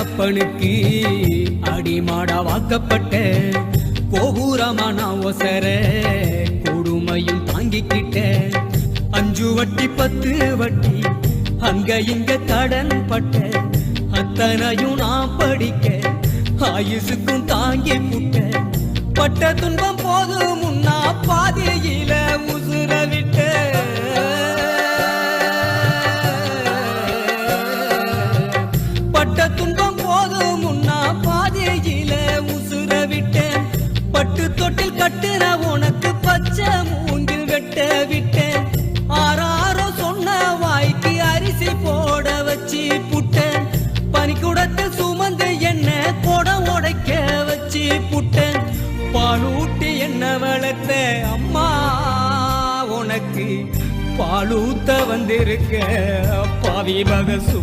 அப்பனுக்கு அடிமாடா வாக்கப்பட்ட கோபுரமான ஒசர கொடுமையும் தாங்கிக்கிட்ட 5 வட்டி 10 வட்டி அங்க இங்க கடன் பட்ட அத்தனையும் நான் படிக்க ஆயுசுக்கும் தாங்கி புட்ட பட்ட துன்பம் போது முன்னா பாதியில உசுர விட்ட பட்ட துன்பம் போது முன்னா பாதியில உசுர விட்டேன் பட்டு தொட்டில் கட்டுற உனக்கு பச்சை மூங்கில் வெட்ட விட்டேன் ஆறாரோ சொன்ன வாய்க்கு அரிசி போட வச்சு புட்டேன் பனிக்குடத்தில் சுமந்து என்ன கொடம் உடைக்க வச்சு புட்டேன் பாலூட்டி என்ன வளர்த்த அம்மா உனக்கு பாலூத்த வந்திருக்க பாவி மகசு